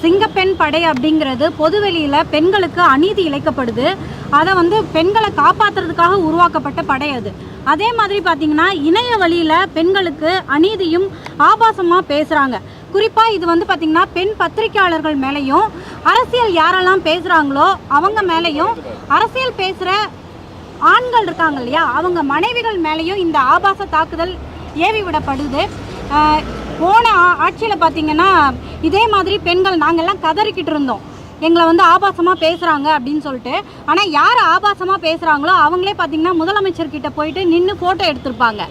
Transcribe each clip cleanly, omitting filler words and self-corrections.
சிங்கப்பெண் படை அப்படிங்கிறது பொதுவெளியில் பெண்களுக்கு அநீதி இழைக்கப்படுது. அதை பெண்களை காப்பாற்றுறதுக்காக உருவாக்கப்பட்ட படை அது. அதே மாதிரி பார்த்திங்கன்னா இணைய வழியில் பெண்களுக்கு அநீதியும் ஆபாசமாக பேசுகிறாங்க. குறிப்பாக இது பார்த்திங்கன்னா பெண் பத்திரிகையாளர்கள் மேலேயும் அரசியல் யாரெல்லாம் பேசுகிறாங்களோ அவங்க மேலேயும் அரசியல் பேசுகிற ஆண்கள் இருக்காங்க இல்லையா, அவங்க மனைவிகள் மேலேயும் இந்த ஆபாச தாக்குதல் ஏவி விடப்படுது. போன ஆட்சியில் பார்த்திங்கன்னா இதே மாதிரி பெண்கள் நாங்கள்லாம் கதறிக்கிட்டு இருந்தோம், எங்களை ஆபாசமாக பேசுகிறாங்க அப்படின்னு சொல்லிட்டு. ஆனால் யார் ஆபாசமாக பேசுகிறாங்களோ அவங்களே பார்த்திங்கன்னா முதலமைச்சர்கிட்ட போயிட்டு நின்று ஃபோட்டோ எடுத்திருப்பாங்க.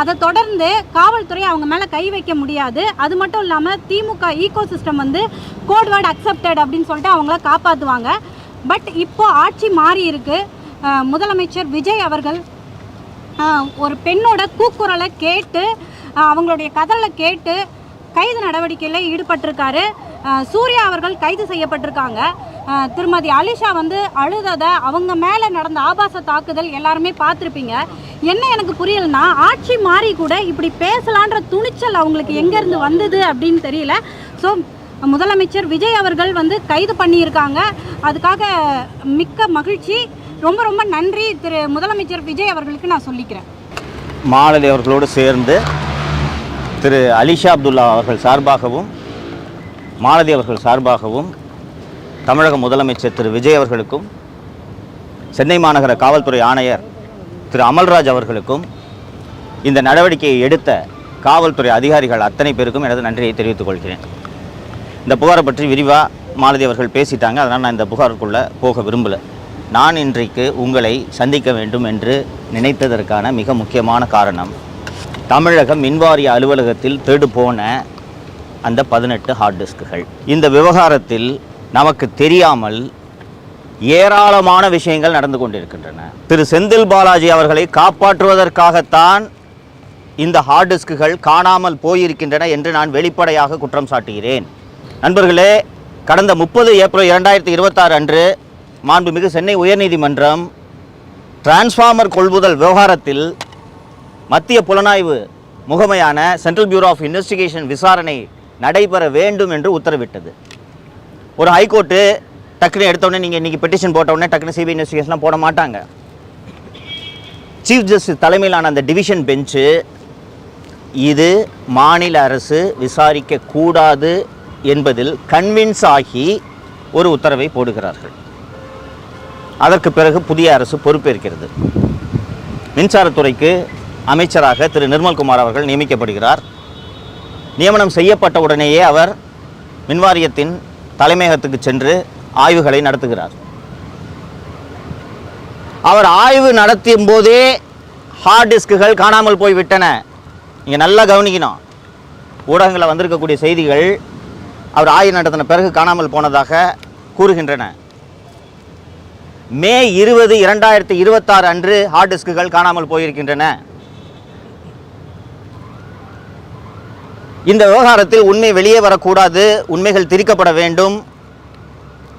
அதை தொடர்ந்து காவல்துறை அவங்க மேலே கை வைக்க முடியாது. அது மட்டும் இல்லாமல் DMK ecosystem code word accepted அப்படின்னு சொல்லிட்டு அவங்கள காப்பாற்றுவாங்க. பட் இப்போது ஆட்சி மாறி இருக்கு. முதலமைச்சர் விஜய் அவர்கள் ஒரு பெண்ணோட கூக்குரலை கேட்டு அவங்களுடைய கதலை கேட்டு கைது நடவடிக்கையில் ஈடுபட்டிருக்காரு. சூர்யா அவர்கள் கைது செய்யப்பட்டிருக்காங்க. திருமதி அலிஷா அழுததை, அவங்க மேலே நடந்த ஆபாச தாக்குதல் எல்லாருமே பார்த்துருப்பீங்க. என்ன எனக்கு புரியலன்னா, ஆட்சி மாறி கூட இப்படி பேசலான்ற துணிச்சல் அவங்களுக்கு எங்கேருந்து வந்தது அப்படின்னு தெரியல. ஸோ முதலமைச்சர் விஜய் அவர்கள் கைது பண்ணியிருக்காங்க. அதுக்காக மிக்க மகிழ்ச்சி. ரொம்ப ரொம்ப நன்றி திரு முதலமைச்சர் விஜய் அவர்களுக்கு நான் சொல்லிக்கிறேன். மாலதி அவர்களோடு சேர்ந்து திரு அலிஷா அப்துல்லா அவர்கள் சார்பாகவும் மாலதி அவர்கள் சார்பாகவும் தமிழக முதலமைச்சர் திரு விஜய் அவர்களுக்கும் சென்னை மாநகர காவல்துறை ஆணையர் திரு அமல்ராஜ் அவர்களுக்கும் இந்த நடவடிக்கையை எடுத்த காவல்துறை அதிகாரிகள் அத்தனை பேருக்கும் எனது நன்றியை தெரிவித்துக் கொள்கிறேன். இந்த புகாரை பற்றி விரிவாக மாலதி அவர்கள் பேசிட்டாங்க, அதனால் நான் இந்த புகாருக்குள்ளே போக விரும்பலை. நான் இன்றைக்கு உங்களை சந்திக்க வேண்டும் என்று நினைத்ததற்கான மிக முக்கியமான காரணம், தமிழக மின்வாரிய அலுவலகத்தில் தேடு போன அந்த 18 ஹார்ட் டிஸ்க்குகள். இந்த விவகாரத்தில் நமக்கு தெரியாமல் ஏராளமான விஷயங்கள் நடந்து கொண்டிருக்கின்றன. திரு செந்தில் பாலாஜி அவர்களை காப்பாற்றுவதற்காகத்தான் இந்த ஹார்ட் டிஸ்க்குகள் காணாமல் போயிருக்கின்றன என்று நான் வெளிப்படையாக குற்றம் சாட்டுகிறேன். நண்பர்களே, கடந்த 30 ஏப்ரல் 2026 அன்று மாண்புமிகு சென்னை உயர்நீதிமன்றம் டிரான்ஸ்ஃபார்மர் கொள்முதல் விவகாரத்தில் மத்திய புலனாய்வு முகமையான சென்ட்ரல் பியூரோ ஆஃப் இன்வெஸ்டிகேஷன் விசாரணை நடைபெற வேண்டும் என்று உத்தரவிட்டது. ஒரு ஹைகோர்ட்டு டக்குன்னு எடுத்தோடனே நீங்கள் இன்றைக்கி பெட்டிஷன் போட்டவுடனே டக்குன்னு சிபிஐ இன்வெஸ்டிகேஷன்லாம் போட மாட்டாங்க. சீஃப் ஜஸ்டிஸ் தலைமையிலான அந்த டிவிஷன் பெஞ்சு இது மாநில அரசு விசாரிக்கக்கூடாது என்பதில் கன்வின்ஸ் ஆகி ஒரு உத்தரவை போடுகிறார்கள். அதற்கு பிறகு புதிய அரசு பொறுப்பேற்கிறது. மின்சாரத்துறைக்கு அமைச்சராக திரு நிர்மல்குமார் அவர்கள் நியமிக்கப்படுகிறார். நியமனம் செய்யப்பட்ட உடனேயே அவர் மின்வாரியத்தின் தலைமையகத்துக்கு சென்று ஆய்வுகளை நடத்துகிறார். அவர் ஆய்வு நடத்தும் போதே ஹார்ட் டிஸ்க்குகள் காணாமல் போய்விட்டன. நீங்கள் நல்லா கவனிக்கணும். ஊடகங்களில் வந்திருக்கக்கூடிய செய்திகள் அவர் ஆய்வு நடத்தின பிறகு காணாமல் போனதாக கூறுகின்றன. மே 20, 2026 அன்று ஹார்ட் டிஸ்க்குகள் காணாமல் போயிருக்கின்றன. இந்த விவகாரத்தில் உண்மை வெளியே வரக்கூடாது, உண்மைகள் திரிக்கப்பட வேண்டும்,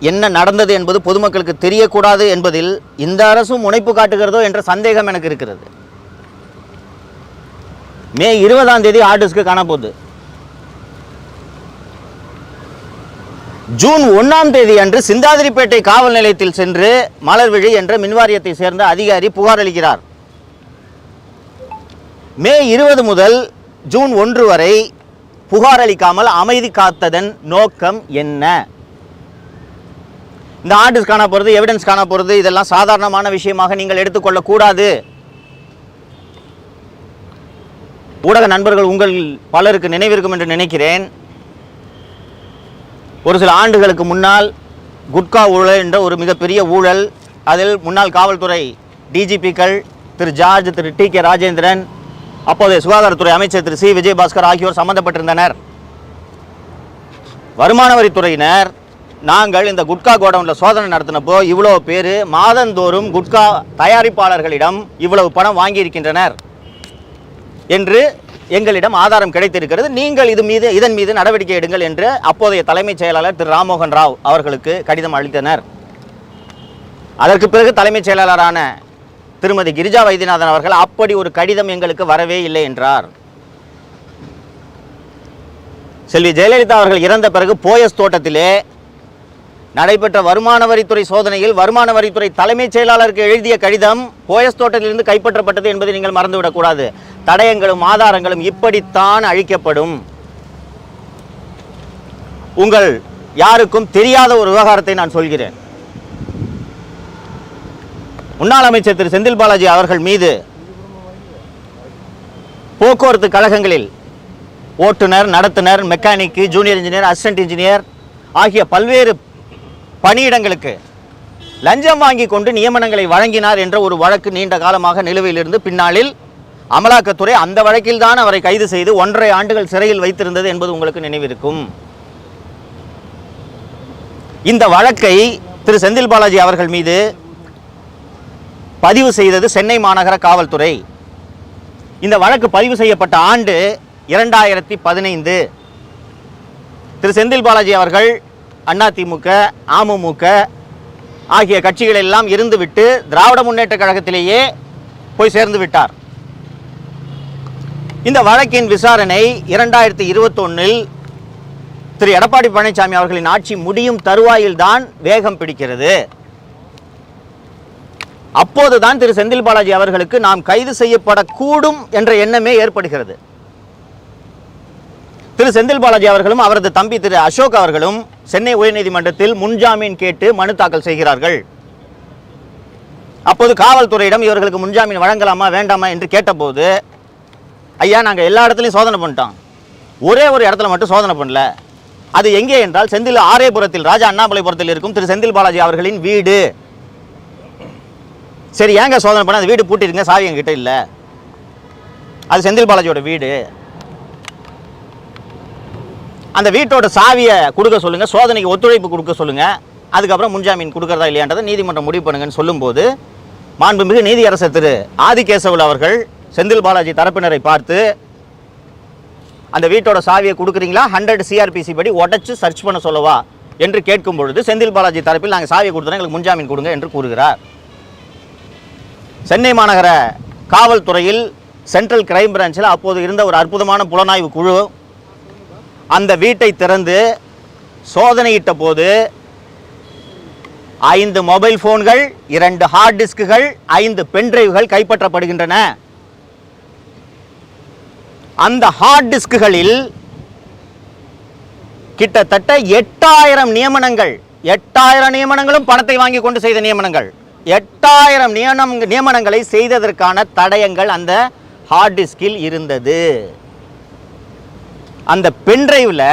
என்ன நடந்தது என்பது பொதுமக்களுக்கு தெரியக்கூடாது என்பதில் இந்த அரசும் முனைப்பு காட்டுகிறதோ என்ற சந்தேகம் எனக்கு இருக்கிறது. மே 20ஆம் தேதி ஹார்ட் டிஸ்க்கு காணப்போகுது. ஜூன் 1ஆம் தேதி அன்று சிந்தாதிரிப்பேட்டை காவல் நிலையத்தில் சென்று மலர்விழி என்ற மின்வாரியத்தை சேர்ந்த அதிகாரி புகார் அளிக்கிறார். மே 20 முதல் ஜூன் 1 வரை புகார் அளிக்காமல் அமைதி காத்ததன் நோக்கம் என்ன? இந்த ஆர்டர்ஸ் காண போகிறது, எவிடன்ஸ் காண போகிறது, இதெல்லாம் சாதாரணமான விஷயமாக நீங்கள் எடுத்துக்கொள்ளக்கூடாது. ஊடக நண்பர்கள் உங்கள் பலருக்கு நினைவிருக்கும் என்று நினைக்கிறேன். ஒரு சில ஆண்டுகளுக்கு முன்னால் குட்கா ஊழல் என்ற ஒரு மிகப்பெரிய ஊழல், அதில் முன்னாள் காவல்துறை டிஜிபிக்கள் திரு ஜார்ஜ், திரு டி கே ராஜேந்திரன், அப்போதைய சுகாதாரத்துறை அமைச்சர் திரு சி விஜயபாஸ்கர் ஆகியோர் சம்பந்தப்பட்டிருந்தனர். வருமான வரித்துறையினர் நாங்கள் இந்த குட்கா கோடவுனில் சோதனை நடத்தினப்போ இவ்வளோ பேர் மாதந்தோறும் குட்கா தயாரிப்பாளர்களிடம் இவ்வளவு பணம் வாங்கியிருக்கின்றனர் என்று எங்களிடம் ஆதாரம் கிடைத்திருக்கிறது, நீங்கள் இதன் மீது நடவடிக்கை எடுங்கள் என்று அப்போதைய தலைமைச் செயலாளர் திரு ராம்மோகன் ராவ் அவர்களுக்கு கடிதம் அளித்தனர். அதற்கு பிறகு தலைமைச் செயலாளரான திருமதி கிரிஜா வைத்தியநாதன் அவர்கள் அப்படி ஒரு கடிதம் எங்களுக்கு வரவே இல்லை என்றார். செல்வி ஜெயலலிதா அவர்கள் இறந்த பிறகு போயஸ் தோட்டத்திலே நடைபெற்ற வருமான வரித்துறை சோதனையில் வருமான வரித்துறை தலைமைச் செயலாளருக்கு எழுதிய கடிதம் போயஸ் தோட்டத்திலிருந்து கைப்பற்றப்பட்டது என்பதை நீங்கள் மறந்துவிடக்கூடாது. தடயங்களும் ஆதாரங்களும் இப்படித்தான் அழிக்கப்படும். உங்கள் யாருக்கும் தெரியாத ஒரு விவகாரத்தை நான் சொல்கிறேன். முன்னாள் அமைச்சர் திரு செந்தில் பாலாஜி அவர்கள் மீது போக்குவரத்து கழகங்களில் ஓட்டுநர், நடத்துனர், mechanic, junior engineer, assistant engineer ஆகிய பல்வேறு பணியிடங்களுக்கு லஞ்சம் வாங்கி கொண்டு நியமனங்களை வழங்கினார் என்ற ஒரு வழக்கு நீண்ட காலமாக நிலுவையில் இருந்து பின்னாளில் அமலாக்கத்துறை அந்த வழக்கில் தான் அவரை கைது செய்து 1.5 ஆண்டுகள் சிறையில் வைத்திருந்தது என்பது உங்களுக்கு நினைவிருக்கும். இந்த வழக்கை திரு செந்தில் பாலாஜி அவர்கள் மீது பதிவு செய்தது சென்னை மாநகர காவல்துறை. இந்த வழக்கு பதிவு செய்யப்பட்ட ஆண்டு 2015. திரு செந்தில் பாலாஜி அவர்கள் அதிமுக, அமமுக ஆகிய கட்சிகள் எல்லாம் இருந்துவிட்டு திராவிட முன்னேற்ற கழகத்திலேயே போய் சேர்ந்து விட்டார். இந்த வழக்கின் விசாரணை 2021 திரு எடப்பாடி பழனிசாமி அவர்களின் ஆட்சி முடியும் தருவாயில் தான் வேகம் பிடிக்கிறது. அப்போதுதான் திரு செந்தில் பாலாஜி அவர்களுக்கு நாம் கைது செய்யப்படக்கூடும் என்ற எண்ணமே ஏற்படுகிறது. திரு செந்தில் பாலாஜி அவர்களும் அவரது தம்பி திரு அசோக் அவர்களும் சென்னை உயர்நீதிமன்றத்தில் முன்ஜாமீன் கேட்டு மனு தாக்கல் செய்கிறார்கள். அப்போது காவல்துறையிடம் இவர்களுக்கு முன்ஜாமீன் வழங்கலாமா வேண்டாமா என்று கேட்டபோது, ஐயா நாங்கள் எல்லா இடத்துலையும் சோதனை பண்ணிட்டோம், ஒரே ஒரு இடத்துல மட்டும் சோதனை பண்ணல. அது எங்கே என்றால் செந்தில் ஆரேபுரத்தில், ராஜா அண்ணாமலைபுரத்தில் இருக்கும் திரு செந்தில் பாலாஜி அவர்களின் வீடு. சரி ஏங்க சோதனை பண்ண, அந்த வீடு பூட்டிருங்க, சாவி என்கிட்ட இல்லை, அது செந்தில் பாலாஜியோட வீடு, அந்த வீட்டோட சாவியை கொடுக்க சொல்லுங்க, சோதனைக்கு ஒத்துழைப்பு கொடுக்க சொல்லுங்க, அதுக்கப்புறம் முன்ஜாமீன் கொடுக்கறதா இல்லையான்றதை நீதிமன்றம் முடிவு பண்ணுங்கன்னு சொல்லும்போது, மாண்புமிகு நீதியரசர் திரு ஆதிகேசவல் அவர்கள் செந்தில் பாலாஜி தரப்பினரை பார்த்து, அந்த வீட்டோட சாவியை கொடுக்குறீங்களா, 100 CRPC படி உடைச்சு சர்ச் பண்ண சொல்லவா என்று கேட்கும் பொழுது செந்தில் பாலாஜி தரப்பில் நாங்கள் சாவியை கொடுத்தோம், எங்களுக்கு முன்ஜாமீன் கொடுங்க என்று கூறுகிறார். சென்னை மாநகர காவல்துறையில் சென்ட்ரல் கிரைம் பிரான்ச்சில் அப்போது இருந்த ஒரு அற்புதமான புலனாய்வு குழு அந்த வீட்டை திறந்து சோதனையிட்ட போது 5 மொபைல் போன்கள், 2 ஹார்ட் டிஸ்குகள், 5 பென்டிரைவ்கள் கைப்பற்றப்படுகின்றன. அந்த ஹார்ட் டிஸ்குகளில் கிட்டத்தட்ட 8000 நியமனங்கள், 8000 நியமனங்களும் பணத்தை வாங்கி கொண்டு செய்த நியமனங்கள், 8000 நியமனங்களை செய்ததற்கான தடயங்கள் அந்த ஹார்ட் டிஸ்கில் இருந்தது. அந்த பென்டிரைவ்ல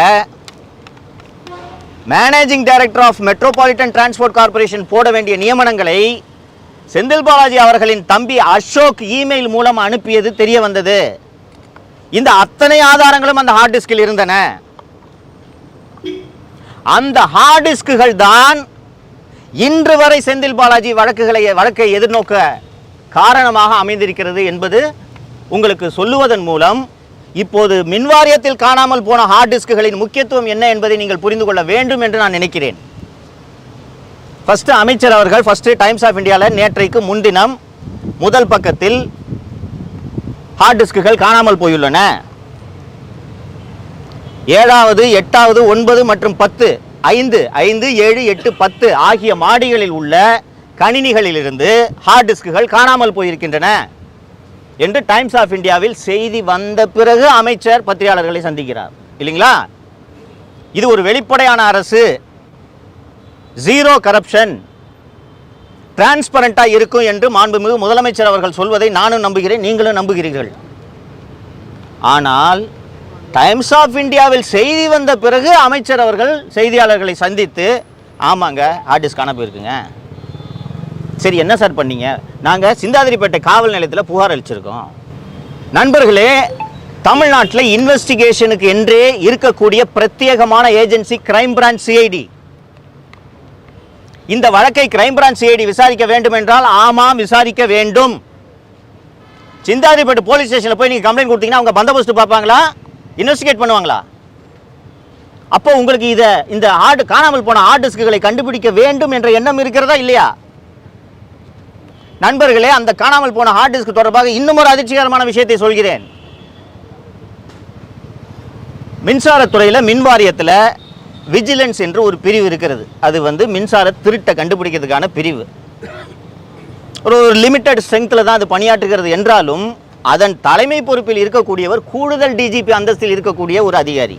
managing director of metropolitan transport corporation போட வேண்டிய நியமனங்களை செந்தில் பாலாஜி அவர்களின் தம்பி அசோக் இமெயில் மூலம் அனுப்பியது தெரிய வந்தது. இந்த அத்தனை ஆதாரங்களும் அந்த ஹார்ட் டிஸ்கில் இருந்தன. அந்த ஹார்ட் டிஸ்குகள் தான் இன்று வரை செந்தில் பாலாஜி வழக்கை எதிர்நோக்க காரணமாக அமைந்திருக்கிறது என்பது உங்களுக்கு சொல்லுவதன் மூலம் இப்போது மின்வாரியத்தில் காணாமல் போன ஹார்ட் டிஸ்குகளின் முக்கியத்துவம் என்ன என்பதை நீங்கள் புரிந்து கொள்ள வேண்டும் என்று நான் நினைக்கிறேன். ஃபர்ஸ்ட் அமைச்சர் அவர்கள் டைம்ஸ் ஆஃப் இந்தியாவில் நேற்றைக்கு முன்தினம் முதல் பக்கத்தில் ஹார்ட் டிஸ்குகள் காணாமல் போயுள்ளன, 7வது, 8வது, 9 மற்றும் 10, 5, 7, 8, 10 ஆகிய மாடிகளில் உள்ள கணினிகளிலிருந்து ஹார்ட் டிஸ்குகள் காணாமல் போயிருக்கின்றன என்று டைம்ஸ் ஆஃப் இந்தியாவில் செய்தி வந்த பிறகு அமைச்சர் பத்திரிகையாளர்களை சந்திக்கிறார் இல்லைங்களா? இது ஒரு வெளிப்படையான அரசு, ஜீரோ கரப்ஷன், டிரான்ஸ்பரண்டா இருக்கும் என்று மாண்புமிகு முதலமைச்சர் அவர்கள் சொல்வதை நானும் நம்புகிறேன், நீங்களும் நம்புகிறீர்கள். ஆனால் டைம்ஸ் ஆஃப் இந்தியாவில் செய்தி வந்த பிறகு அமைச்சர் அவர்கள் செய்தியாளர்களை சந்தித்து, ஆமாங்க ஹார்ட் டிஸ்க் காண போயிருக்குங்க, சரி என்ன சார் பண்ணீங்க, நாங்கள் சிந்தாதிரிப்பேட்டை காவல் நிலையத்தில் புகார் அளிச்சிருக்கோம். நண்பர்களே, தமிழ்நாட்டில் இன்வெஸ்டிகேஷனுக்கு என்றே இருக்கக்கூடிய பிரத்யேகமான ஏஜென்சி கிரைம் பிரான்ச் சிஐடி. இந்த வழக்கை கிரைம் பிரான்ச் சிஐடி விசாரிக்க வேண்டும் என்றால் ஆமாம் விசாரிக்க வேண்டும். சிந்தாதிரிப்பேட்டை போலீஸ் ஸ்டேஷனில் போய் நீங்கள் கம்ப்ளைண்ட் கொடுத்தீங்கன்னா அவங்க பந்தோபஸ்து பார்ப்பாங்களா, இன்வெஸ்டிகேட் பண்ணுவாங்களா? அப்போ உங்களுக்கு இந்த காணாமல் போன ஹார்ட் டிஸ்குகளை கண்டுபிடிக்க வேண்டும் என்ற எண்ணம் இருக்கிறதா இல்லையா? நண்பர்களே, அந்த காணாமல் போன ஹார்ட் டிஸ்க் தொடர்பாக இன்னும் ஒரு அதிர்ச்சிகரமான விஷயத்தை சொல்கிறேன். மின்சாரத்துறையில் மின் வாரியத்தில் விஜிலன்ஸ் என்று ஒரு பிரிவு இருக்கிறது. அது மின்சார திருட்டை கண்டுபிடிக்கிறதுக்கான பிரிவு. ஒரு லிமிட்டட் ஸ்ட்ரெங்த்தில் தான் அது பணியாற்றுகிறது என்றாலும் அதன் தலைமை பொறுப்பில் இருக்கக்கூடியவர் கூடுதல் டிஜிபி அந்தஸ்தில் இருக்கக்கூடிய ஒரு அதிகாரி.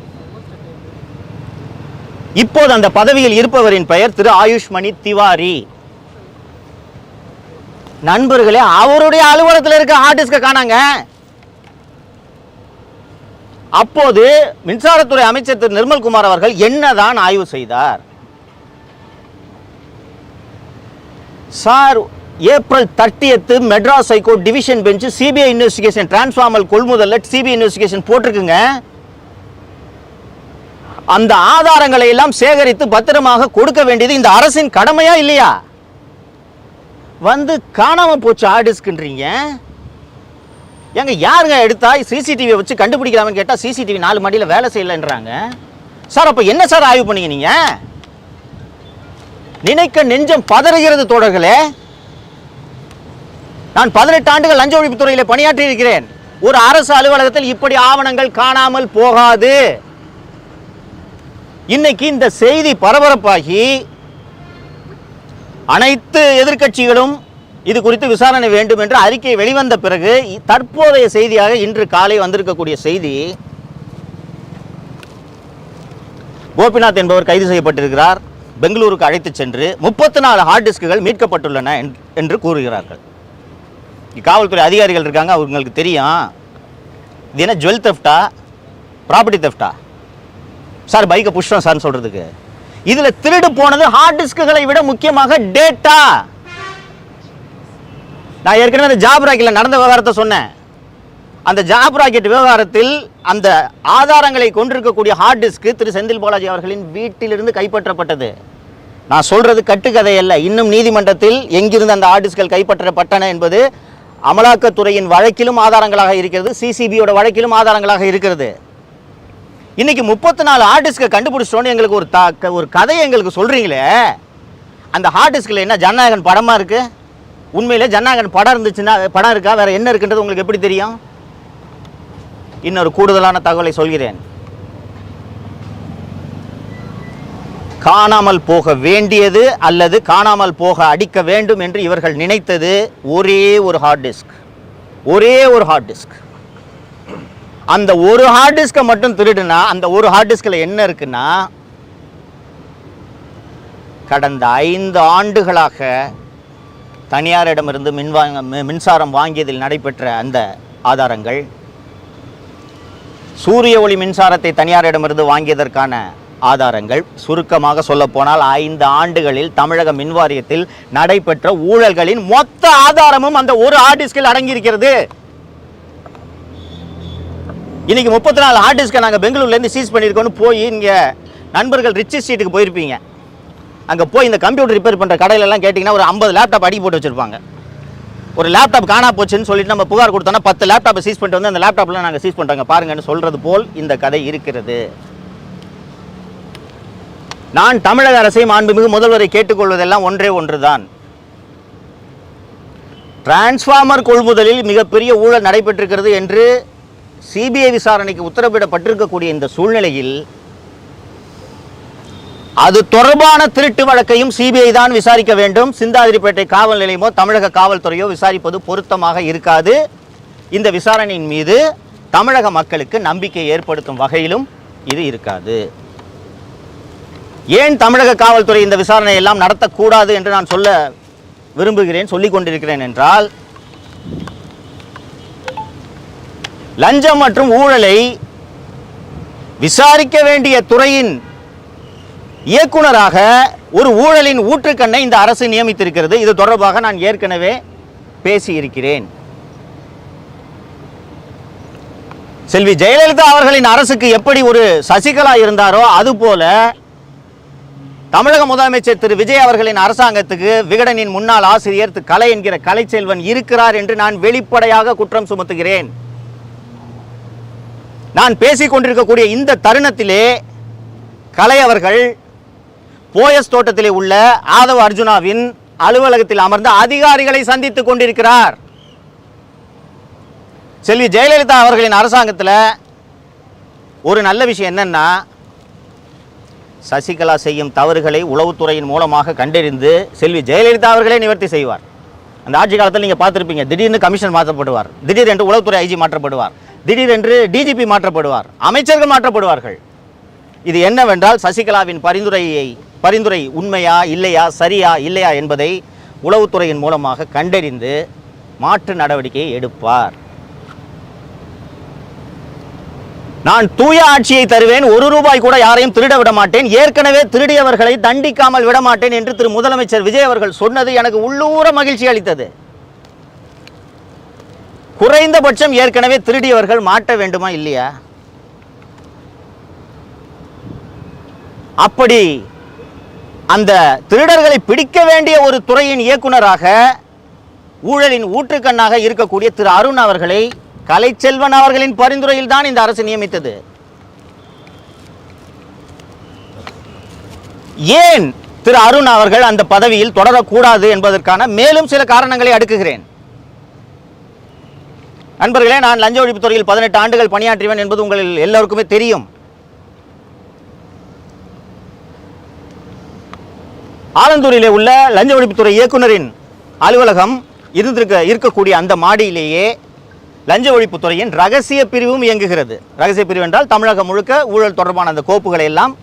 இப்போது அந்த பதவியில் இருப்பவரின் பெயர் திரு ஆயுஷ்மணி திவாரி. நண்பர்களே, அவருடைய அலுவலகத்தில் இருக்க ஹார்ட் டிஸ்கை காணாங்க. அப்போது மின்சாரத்துறை அமைச்சர் திரு நிர்மல்குமார் அவர்கள் என்னதான் ஆய்வு செய்தார்? Sir, April 30 Madras high court division bench CBI investigation transformer கொள்முதல்ல சிபிஐ இன்வெஸ்டிகேஷன் போட்டிருக்குங்க. அந்த ஆதாரங்களை எல்லாம் சேகரித்து பத்திரமாக கொடுக்க வேண்டியது இந்த அரசின் கடமையா இல்லையா? காணாம போச்சு ஹார்ட் டிஸ்க்ன்றீங்க. எங்க யாருங்க எடுத்தா சிசிடிவி வச்சு கண்டுபிடிக்கலாம்னு கேட்டா சிசிடிவி 4 மணியில் வேலை செய்யலன்றாங்க. சார், அப்ப என்ன சார் ஆய்வு பண்ணீங்க நீங்க? நினைக்க நெஞ்சம் பதறுகிறது தோழர்களே. நான் 18 ஆண்டுகள் லஞ்ச ஒழிப்பு துறையில் பணியாற்றி இருக்கிறேன். ஒரு அரசு அலுவலகத்தில் இப்படி ஆவணங்கள் காணாமல் போகாது. இன்னைக்கு இந்த செய்தி பரபரப்பாகி அனைத்து எதிர்க்கட்சிகளும் இது குறித்து விசாரணை வேண்டும் என்று அறிக்கை வெளிவந்த பிறகு தற்போதைய செய்தியாக இன்று காலை வந்திருக்கக்கூடிய செய்தி, கோபிநாத் என்பவர் கைது செய்யப்பட்டிருக்கிறார். பெங்களூருக்கு அழைத்து சென்று 34 ஹார்ட் டிஸ்குகள் மீட்கப்பட்டுள்ளன என்று கூறுகிறார்கள். காவல்துறை அதிகாரிகள் இருக்காங்க, அவங்களுக்கு தெரியும் இது என்ன ஜுவல் தெஃப்டா ப்ராப்பர்ட்டி தெஃப்டா. சார், பைக்கை புஷ்டம் சார்னு சொல்றதுக்கு இதுல திருடு போனது ஹார்ட் டிஸ்குகளை விட முக்கியமாக டேட்டா. நான் ஏற்கனவே அந்த ஜாப் ராக்கெட்டில் நடந்த விவகாரத்தை சொன்னேன். அந்த ஜாப் ராக்கெட் விவகாரத்தில் அந்த ஆதாரங்களை கொண்டிருக்கக்கூடிய ஹார்ட் டிஸ்க் திரு செந்தில் பாலாஜி அவர்களின் வீட்டிலிருந்து கைப்பற்றப்பட்டது. நான் சொல்றது கட்டுக்கதை அல்ல. இன்னும் நீதிமன்றத்தில் எங்கிருந்து அந்த ஹார்ட் டிஸ்கள் கைப்பற்றப்பட்டன என்பது அமலாக்கத்துறையின் வழக்கிலும் ஆதாரங்களாக இருக்கிறது, சிசிபியோட வழக்கிலும் ஆதாரங்களாக இருக்கிறது. இன்னைக்கு 34 ஹார்ட் டிஸ்கை கண்டுபிடிச்சோன்னு எங்களுக்கு ஒரு கதையை எங்களுக்கு சொல்றீங்களே. அந்த ஹார்ட் டிஸ்கில் என்ன ஜனநாயகன் படமா இருக்கு? உண்மையிலே ஜனநாயகன் படம் இருந்துச்சுன்னா படம் இருக்கா? வேற என்ன இருக்குன்றது உங்களுக்கு எப்படி தெரியும்? இன்னொரு கூடுதலான தகவலை சொல்கிறேன். காணாமல் போக வேண்டியது அல்லது காணாமல் போக அடிக்க வேண்டும் என்று இவர்கள் நினைத்தது ஒரே ஒரு ஹார்ட் டிஸ்க், ஒரே ஒரு ஹார்ட் டிஸ்க். அந்த ஒரு ஹார்ட் டிஸ்கை மட்டும் திருடுனா அந்த ஒரு ஹார்ட் டிஸ்கில் என்ன இருக்குன்னா, கடந்த 5 ஆண்டுகளாக தனியாரிடமிருந்து மின்சாரம் வாங்கியதில் நடைபெற்ற அந்த ஆதாரங்கள், சூரிய ஒளி மின்சாரத்தை தனியாரிடமிருந்து வாங்கியதற்கான ஆதாரங்கள், சுருக்கமாக சொல்ல போனால் 5 ஆண்டுகளில் தமிழக மின்வாரியத்தில் நடைபெற்ற ஊழல்களின் மொத்த ஆதாரமும் அந்த ஒரு ஹார்ட் டிஸ்கில் அடங்கியிருக்கிறது. இன்னைக்கு 34 ஹார்ட் டிஸ்கை நாங்கள் பெங்களூர்லேருந்து சீஸ் பண்ணியிருக்கோன்னு போய் இங்கே நண்பர்கள் ரிச்சி ஸ்ட்ரீட்டுக்கு போயிருப்பீங்க. அங்கே போய் இந்த கம்ப்யூட்டர் ரிப்பேர் பண்ணுற கடையிலலாம் கேட்டிங்கன்னா ஒரு 50 லேப்டாப் அடி போட்டு வச்சுருப்பாங்க. ஒரு லேப்டாப் காணா போச்சுன்னு சொல்லிட்டு நம்ம புகார் கொடுத்தோன்னா 10 லேப்டாப்பை சீஸ் பண்ணிட்டு வந்து அந்த லேப்டாப்லாம் நாங்கள் சீஸ் பண்ணுறாங்க பாருங்கன்னு சொல்கிறது போல் இந்த கதை இருக்கிறது. நான் தமிழக அரசை மாண்புமிகு முதல்வரை கேட்டுக்கொள்வதெல்லாம் ஒன்றே ஒன்றுதான். டிரான்ஸ்ஃபார்மர் கொள்முதலில் மிகப்பெரிய ஊழல் நடைபெற்றிருக்கிறது என்று சிபிஐ விசாரணைக்கு உத்தரவிடப்பட்டிருக்கக்கூடிய இந்த சூழ்நிலையில் அது தொடர்பான திருட்டு வழக்கையும் சிபிஐ தான் விசாரிக்க வேண்டும். சிந்தாதிரிப்பேட்டை காவல் நிலையமோ தமிழக காவல்துறையோ விசாரிப்பது பொருத்தமாக இருக்காது. இந்த விசாரணையின் மீது தமிழக மக்களுக்கு நம்பிக்கை ஏற்படுத்தும் வகையிலும் இது இருக்காது. ஏன் தமிழக காவல்துறை இந்த விசாரணை எல்லாம் நடத்தக்கூடாது என்று நான் சொல்லிக் கொண்டிருக்கிறேன் என்றால், லஞ்சம் மற்றும் ஊழலை விசாரிக்க வேண்டிய துறையின் இயக்குனராக ஒரு ஊழலின் ஊற்றுக்கண்ணை இந்த அரசு நியமித்திருக்கிறது. இது தொடர்பாக நான் ஏற்கனவே பேசியிருக்கிறேன். செல்வி ஜெயலலிதா அவர்களின் அரசுக்கு எப்படி ஒரு சசிகலா இருந்தாரோ அதுபோல தமிழக முதலமைச்சர் திரு விஜய் அவர்களின் அரசாங்கத்துக்கு விகடனின் முன்னாள் ஆசிரியர் திரு கலை என்கிற கலைச்செல்வன் இருக்கிறார் என்று நான் வெளிப்படையாக குற்றம் சுமத்துகிறேன். நான் பேசிக் கொண்டிருக்கக்கூடிய இந்த தருணத்திலே கலை அவர்கள் போயஸ் தோட்டத்திலே உள்ள ஆதவ அர்ஜுனாவின் அலுவலகத்தில் அமர்ந்த அதிகாரிகளை சந்தித்துக் கொண்டிருக்கிறார். செல்வி ஜெயலலிதா அவர்களின் அரசாங்கத்தில் ஒரு நல்ல விஷயம் என்னன்னா, சசிகலா செய்யும் தவறுகளை உளவுத்துறையின் மூலமாக கண்டறிந்து செல்வி ஜெயலலிதா அவர்களே நிவர்த்தி செய்வார். அந்த ஆட்சி காலத்தில் நீங்கள் பார்த்துருப்பீங்க, திடீர்னு கமிஷன் மாற்றப்படுவார், திடீரென்று உளவுத்துறை ஐஜி மாற்றப்படுவார், திடீரென்று டிஜிபி மாற்றப்படுவார், அமைச்சர்கள் மாற்றப்படுவார்கள். இது என்னவென்றால் சசிகலாவின் பரிந்துரை உண்மையா இல்லையா, சரியா இல்லையா என்பதை உளவுத்துறையின் மூலமாக கண்டறிந்து மாற்று நடவடிக்கையை எடுப்பார். நான் தூய ஆட்சியை தருவேன், ₹1 கூட யாரையும் திருட விட மாட்டேன், ஏற்கனவே திருடியவர்களை தண்டிக்காமல் விட மாட்டேன் என்று திரு முதலமைச்சர் விஜய் அவர்கள் சொன்னது எனக்கு உள்ளூர மகிழ்ச்சி அளித்தது. குறைந்தபட்சம் ஏற்கனவே திருடியவர்கள் மாட்ட வேண்டுமா இல்லையா? அப்படி அந்த திருடர்களை பிடிக்க வேண்டிய ஒரு துறையின் இயக்குனராக, ஊழலின் ஊற்றுக்கண்ணாக இருக்கக்கூடிய திரு அருண் அவர்களை கலைச்செல்வன் அவர்களின் பரிந்துரையில் தான் இந்த அரசு நியமித்தது. ஏன் திரு அருண் அவர்கள் அந்த பதவியில் தொடரக்கூடாது என்பதற்கான மேலும் சில காரணங்களை அடுக்குகிறேன். நண்பர்களே, நான் லஞ்ச ஒழிப்பு துறையில் 18 ஆண்டுகள் பணியாற்றியவன் என்பது உங்களில் எல்லோருக்குமே தெரியும். ஆலந்தூரிலே உள்ள லஞ்ச ஒழிப்புத்துறை இயக்குனரின் அலுவலகம் இருக்கக்கூடிய அந்த மாடியிலேயே லஞ்ச ஒழிப்புத்துறையின் ரகசிய பிரிவும் இயங்குகிறது. ரகசிய பிரிவு என்றால் தமிழகம் முழுக்க ஊழல் தொடர்பான அந்த கோப்புகளை எல்லாம்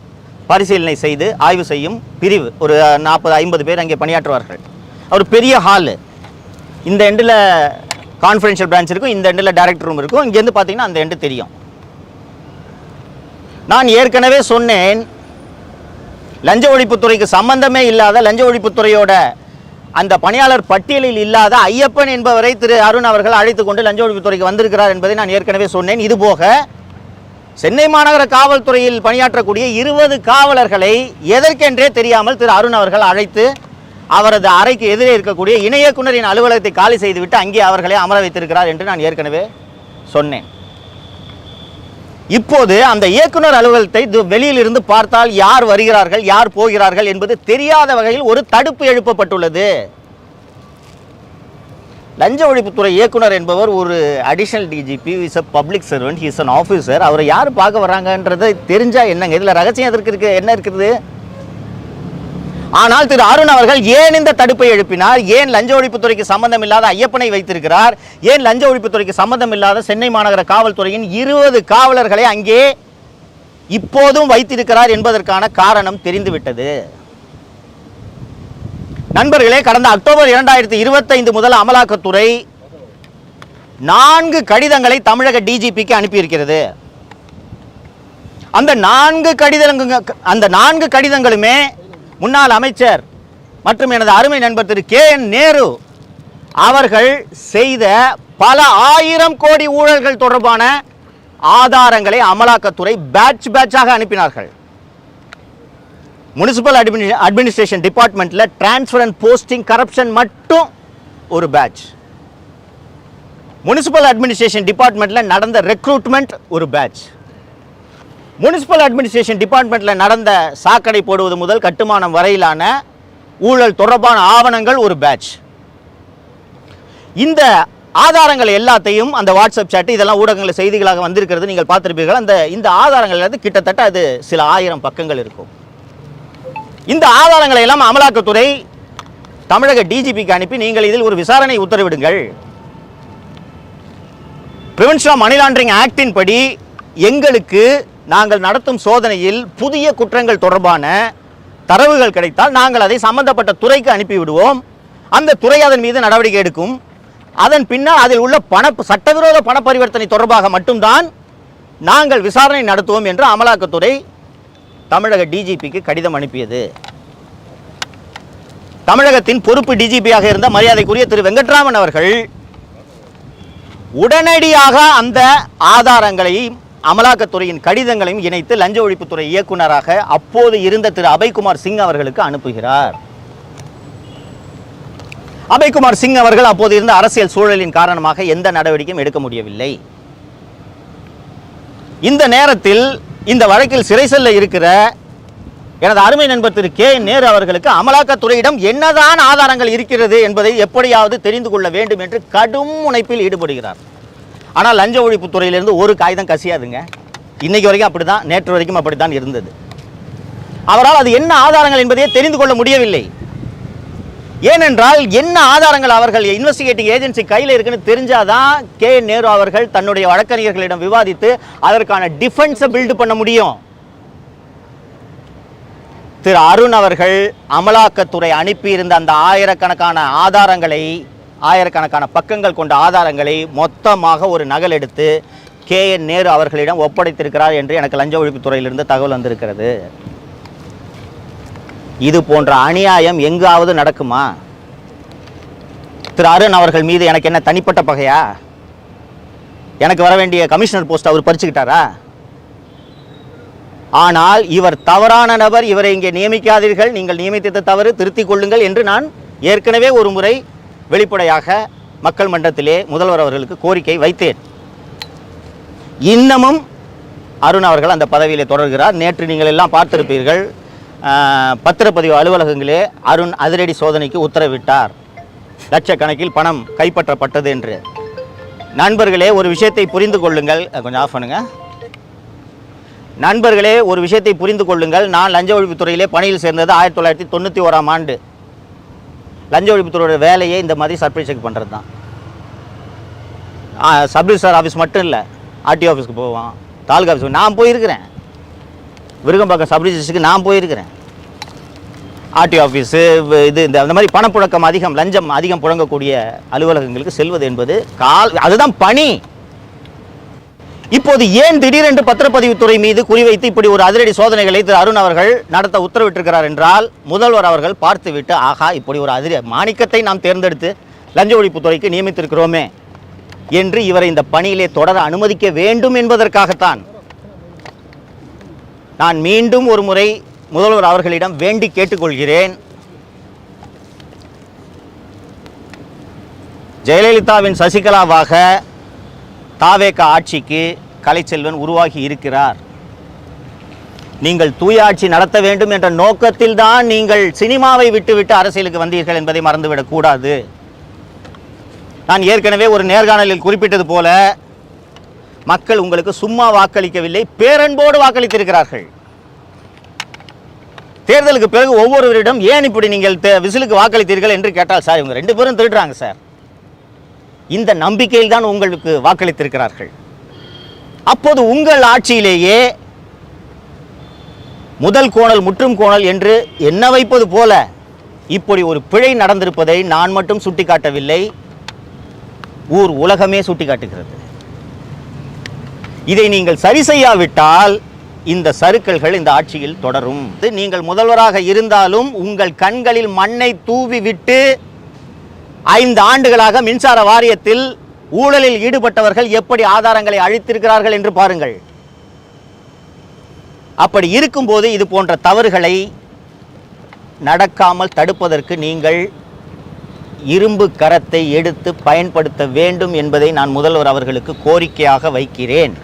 பரிசீலனை செய்து ஆய்வு செய்யும் பிரிவு. ஒரு 40-50 பேர் அங்கே பணியாற்றுவார்கள். ஒரு பெரிய ஹாலு. இந்த எண்டில் கான்ஃபரன்ஷியல் பிரான்ச் இருக்கும், இந்த எண்டில் டைரக்டர் ரூம் இருக்கும். இங்கேருந்து பார்த்தீங்கன்னா அந்த எண்டு தெரியும். நான் ஏற்கனவே சொன்னேன், லஞ்ச ஒழிப்புத்துறைக்கு சம்பந்தமே இல்லாத, லஞ்ச ஒழிப்புத்துறையோட அந்த பணியாளர் பட்டியலில் இல்லாத ஐயப்பன் என்பவரை திரு அருண் அவர்கள் அழைத்து கொண்டு லஞ்ச ஒழிப்புத்துறைக்கு வந்திருக்கிறார் என்பதை நான் ஏற்கனவே சொன்னேன். இதுபோக சென்னை மாநகர காவல்துறையில் பணியாற்றக்கூடிய 20 காவலர்களை எதற்கென்றே தெரியாமல் திரு அருண் அவர்கள் அழைத்து அவரது அறைக்கு எதிரே இருக்கக்கூடிய இணை இயக்குனரின் அலுவலகத்தை காலி செய்துவிட்டு அங்கே அவர்களை அமர வைத்திருக்கிறார் என்று நான் ஏற்கனவே சொன்னேன். இப்போது அந்த இயக்குனர் அலுவலகத்தை வெளியில் இருந்து பார்த்தால் யார் வருகிறார்கள், யார் போகிறார்கள் என்பது தெரியாத வகையில் ஒரு தடுப்பு எழுப்பப்பட்டுள்ளது. லஞ்ச ஒழிப்புத்துறை இயக்குனர் என்பவர் ஒரு additional DGP, is a public servant, is an officer. அவரை யார் பார்க்க வராங்கன்றதை தெரிஞ்சா என்னங்க, இதில் ரகசியம் எதற்கு என்ன இருக்குது? ஆனால் திரு அருண் அவர்கள் ஏன் இந்த தடுப்பை எழுப்பினார்? ஏன் லஞ்ச ஒழிப்புத்துறைக்கு சம்பந்தம் இல்லாத ஐயப்பனை வைத்திருக்கிறார்? ஏன் லஞ்ச ஒழிப்புத்துறைக்கு சம்பந்தம் இல்லாத சென்னை மாநகர காவல்துறையின் 20 காவலர்களை அங்கே இப்போதும் வைத்திருக்கிறார் என்பதற்கான காரணம் தெரிந்துவிட்டது. நண்பர்களே, கடந்த அக்டோபர் 2025 முதல் அமலாக்கத்துறை 4 கடிதங்களை தமிழக டிஜிபிக்கு அனுப்பியிருக்கிறது. அந்த 4 கடிதங்களுமே முன்னாள் அமைச்சர் மற்றும் எனது அருமை நண்பர் திரு KN நேரு அவர்கள் செய்த பல 1000 கோடி ஊழல்கள் தொடர்பான ஆதாரங்களை அமலாக்கத்துறை பேட்சாக அனுப்பினார்கள். முனிசிபல் அட்மினிஸ்ட்ரேஷன் டிபார்ட்மெண்ட்ல டிரான்ஸ்ஃபர் அண்ட் போஸ்டிங் கரப்ஷன் மட்டும் ஒரு பேட்ச், முனிசிபல் அட்மினிஸ்ட்ரேஷன் டிபார்ட்மெண்ட்ல நடந்த ரெக்ரூட்மெண்ட் ஒரு பேட்ச், முனிசிபல் அட்மினிஸ்ட்ரேஷன் டிபார்ட்மெண்ட்டில் நடந்த சாக்கடை போடுவது முதல் கட்டுமானம் வரையிலான ஊழல் தொடர்பான ஆவணங்கள் ஒரு பேட்ச். இந்த ஆதாரங்கள் எல்லாத்தையும் அந்த வாட்ஸ்அப் சாட் இதெல்லாம் ஊடகங்கள் செய்திகளாக வந்திருக்கிறது, நீங்கள் பார்த்திருப்பீர்கள். இந்த ஆதாரங்கள் கிட்டத்தட்ட அது சில 1000 பக்கங்கள் இருக்கும். இந்த ஆதாரங்களை எல்லாம் அமலாக்கத்துறை தமிழக டிஜிபிக்கு அனுப்பி நீங்கள் இதில் ஒரு விசாரணை உத்தரவிடுங்கள், பிரிவென்ஷன் ஆஃப் மணி லாண்டரிங் ஆக்டின் படி எங்களுக்கு நாங்கள் நடத்தும் சோதனையில் புதிய குற்றங்கள் தொடர்பான தரவுகள் கிடைத்தால் நாங்கள் அதை சம்பந்தப்பட்ட துறைக்கு அனுப்பிவிடுவோம், அந்த துறை அதன் மீது நடவடிக்கை எடுக்கும், அதன் பின்னால் அதில் உள்ள சட்டவிரோத பண பரிவர்த்தனை தொடர்பாக மட்டும்தான் நாங்கள் விசாரணை நடத்துவோம் என்று அமலாக்கத்துறை தமிழக டிஜிபிக்கு கடிதம் அனுப்பியது. தமிழகத்தின் பொறுப்பு டிஜிபியாக இருந்த மரியாதைக்குரிய திரு வெங்கட்ராமன் அவர்கள் உடனடியாக அந்த ஆதாரங்களையும் அமலாக்கத்துறையின் கடிதங்களையும் இணைத்து லஞ்ச ஒழிப்புத்துறை இயக்குனராக அப்போது இருந்த திரு அபய்குமார் சிங் அவர்களுக்கு அனுப்புகிறார். அபய்குமார் சிங் அவர்கள் அப்போது இருந்த அரசியல் சூழலின் காரணமாக எந்த நடவடிக்கையும் எடுக்க முடியவில்லை. இந்த நேரத்தில் இந்த வழக்கில் சிறை செல்ல இருக்கிற எனது அருமை நண்பர் திரு KN நேரு அவர்களுக்கு அமலாக்கத்துறையிடம் என்னதான் ஆதாரங்கள் இருக்கிறது என்பதை எப்படியாவது தெரிந்து கொள்ள வேண்டும் என்று கடும் முனைப்பில் ஈடுபடுகிறார். ஆனால் லஞ்ச ஒழிப்புத்துறையிலிருந்து ஒரு காகிதம் கசியாதுங்க. இன்னைக்கு வரைக்கும் அப்படி தான், நேற்று வரைக்கும் அப்படி தான் இருந்தது. அவரால் அது என்ன ஆதாரங்கள் என்பதையே தெரிந்து கொள்ள முடியவில்லை. ஏனென்றால் என்ன ஆதாரங்கள் அவர்கள் இன்வெஸ்டிகேட்டிங் ஏஜென்சி கையில் இருக்குன்னு தெரிஞ்சாதான் KN நேரு அவர்கள் தன்னுடைய வழக்கறிஞர்களிடம் விவாதித்து அதற்கான டிஃபென்ஸை பில்டு பண்ண முடியும். திரு அருண் அவர்கள் அமலாக்கத்துறை அனுப்பியிருந்த அந்த ஆயிரக்கணக்கான பக்கங்கள் கொண்ட ஆதாரங்களை மொத்தமாக ஒரு நகல் எடுத்து KN நேரு அவர்களிடம் ஒப்படைத்திருக்கிறார் என்று எனக்கு லஞ்ச ஒழிப்புத்துறையிலிருந்து தகவல் வந்திருக்கிறது. இது போன்ற அநியாயம் எங்காவது நடக்குமா? திரு அருண் அவர்கள் மீது எனக்கு என்ன தனிப்பட்ட பகையா? எனக்கு வர வேண்டிய கமிஷனர் போஸ்ட் அவர் பறிச்சுக்கிட்டாரா? ஆனால் இவர் தவறான நபர், இவரை இங்கே நியமிக்காதீர்கள், நீங்கள் நியமித்தது தவறு, திருத்திக் கொள்ளுங்கள் என்று நான் ஏற்கனவே ஒரு முறை வெளிப்படையாக மக்கள் மன்றத்திலே முதல்வர் அவர்களுக்கு கோரிக்கை வைத்தேன். இன்னமும் அருண் அவர்கள் அந்த பதவியிலே தொடர்கிறார். நேற்று நீங்கள் எல்லாம் பார்த்திருப்பீர்கள், பத்திரப்பதிவு அலுவலகங்களே அருண் அதிரடி சோதனைக்கு உத்தரவிட்டார். லட்சக்கணக்கில் பணம் கைப்பற்றப்பட்டது என்று. நண்பர்களே, ஒரு விஷயத்தை புரிந்து கொள்ளுங்கள். கொஞ்சம் ஆஃப் பண்ணுங்க. நண்பர்களே, ஒரு விஷயத்தை புரிந்து கொள்ளுங்கள். நான் லஞ்ச ஒழிப்புத்துறையிலே பணியில் சேர்ந்தது 1991ஆம் ஆண்டு. லஞ்ச ஒழிப்புத்துறையோட வேலையே இந்த மாதிரி சர்ப்ரைஸ் செக் பண்ணுறது தான். சப் ரிஜிஸ்ட்ரார் ஆஃபீஸ் மட்டும் இல்லை, RTO ஆஃபீஸ்க்கு போவான், தாலுகா ஆஃபீஸ்க்கு நான் போயிருக்கிறேன். விருகம்பாக்கம் சப் ரிஜிஸ்டருக்கு நான் போயிருக்கிறேன். RTO ஆஃபீஸு இந்த அந்த மாதிரி பணப்புழக்கம் அதிகம், லஞ்சம் அதிகம் புழங்கக்கூடிய அலுவலகங்களுக்கு செல்வது என்பது அதுதான் பணி. இப்போது ஏன் திடீரென்று பத்திரப்பதிவுத்துறை மீது குறிவைத்து இப்படி ஒரு அதிரடி சோதனைகளை திரு அருண் அவர்கள் நடத்த உத்தரவிட்டிருக்கிறார் என்றால், முதல்வர் அவர்கள் பார்த்துவிட்டு ஆகா இப்படி ஒரு மாணிக்கத்தை நாம் தேர்ந்தெடுத்து லஞ்ச ஒழிப்புத்துறைக்கு நியமித்திருக்கிறோமே என்று இவரை இந்த பணியிலே தொடர அனுமதிக்க வேண்டும் என்பதற்காகத்தான் நான் மீண்டும் ஒரு முறை முதல்வர் அவர்களிடம் வேண்டி கேட்டுக்கொள்கிறேன். ஜெயலலிதாவின் சசிகலாவாக தாவேக ஆட்சிக்கு கலைச்செல்வன் உருவாகி இருக்கிறார். நீங்கள் தூய ஆட்சி நடத்த வேண்டும் என்ற நோக்கத்தில் தான் நீங்கள் சினிமாவை விட்டுவிட்டு அரசியலுக்கு வந்தீர்கள் என்பதை மறந்துவிடக் கூடாது. நான் ஏற்கனவே ஒரு நேர்காணலில் குறிப்பிட்டது போல, மக்கள் உங்களுக்கு சும்மா வாக்களிக்கவில்லை, பேரன்போடு வாக்களித்திருக்கிறார்கள். தேர்தலுக்கு பிறகு ஒவ்வொருவரிடம் ஏன் இப்படி நீங்கள் விசிலுக்கு வாக்களித்தீர்கள் என்று கேட்டால், சார் இவங்க 2 பேரும் திருடுறாங்க சார், இந்த நம்பிக்கையில் தான் உங்களுக்கு வாக்களித்திருக்கிறார்கள். அப்போது உங்கள் ஆட்சியிலேயே முதல் கோணல் முற்றும் கோணல் என்று என்ன வைப்பது போல இப்படி ஒரு பிழை நடந்திருப்பதை நான் மட்டும் சுட்டிக்காட்டவில்லை, ஊர் உலகமே சுட்டிக்காட்டுகிறது. இதை நீங்கள் சரி செய்யாவிட்டால் இந்த சறுக்கல்கள் இந்த ஆட்சியில் தொடரும். நீங்கள் முதல்வராக இருந்தாலும் உங்கள் கண்களில் மண்ணை தூவி விட்டு 5 ஆண்டுகளாக மின்சார வாரியத்தில் ஊழலில் ஈடுபட்டவர்கள் எப்படி ஆதாரங்களை அழித்திருக்கிறார்கள் என்று பாருங்கள். அப்படி இருக்கும்போது இது போன்ற தவறுகளை நடக்காமல் தடுப்பதற்கு நீங்கள் இரும்பு கரத்தை எடுத்து பயன்படுத்த வேண்டும் என்பதை நான் முதல்வர் அவர்களுக்கு கோரிக்கையாக வைக்கிறேன்.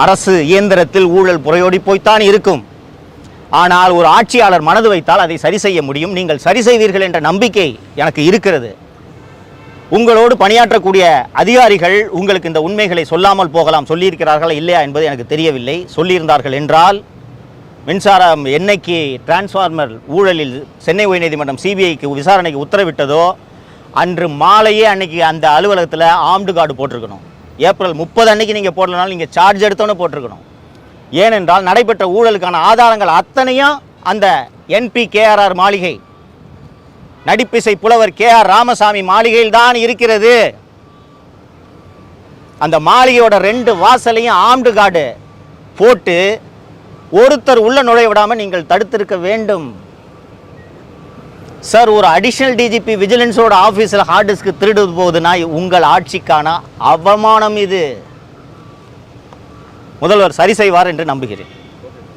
அரசு இயந்திரத்தில் ஊழல் புரையோடி போய்த்தான் இருக்கும். ஆனால் ஒரு ஆட்சியாளர் மனது வைத்தால் அதை சரி செய்ய முடியும். நீங்கள் சரி செய்வீர்கள் என்ற நம்பிக்கை எனக்கு இருக்கிறது. உங்களோடு பணியாற்றக்கூடிய அதிகாரிகள் உங்களுக்கு இந்த உண்மைகளை சொல்லாமல் போகலாம், சொல்லியிருக்கிறார்களா இல்லையா என்பது எனக்கு தெரியவில்லை. சொல்லியிருந்தார்கள் என்றால், மின்சாரம் என்னைக்கு டிரான்ஸ்ஃபார்மர் ஊழலில் சென்னை உயர்நீதிமன்றம் CBIக்கு விசாரணைக்கு உத்தரவிட்டதோ அன்று மாலையே அன்னைக்கு அந்த அலுவலகத்தில் ஆர்ம்டு கார்டு போட்டிருக்கணும். ஏப்ரல் 30 அன்னைக்கு நீங்கள் போடலனாலும் நீங்கள் சார்ஜ் எடுத்தோன்னு போட்டிருக்கணும். ஏனென்றால் நடைபெற்ற ஊழலுக்கான ஆதாரங்கள் அத்தனையும் அந்த NPKRR மாளிகை, நடிப்பிசை புலவர் KR ராமசாமி மாளிகையில் தான் இருக்கிறது. அந்த மாளிகையோட 2 வாசலையும் ஆர்ம்டு கார்டு போட்டு ஒருத்தர் உள்ள நுழைய விடாமல் நீங்கள் தடுத்திருக்க வேண்டும். சார், ஒரு அடிஷனல் DGP விஜிலன்ஸோட ஆஃபீஸில் ஹார்ட் டிஸ்க் திருடுவது போகுதுன்னா உங்கள் ஆட்சிக்கான அவமானம் இது. முதல்வர் சரி செய்வார் என்று நம்புகிறேன்.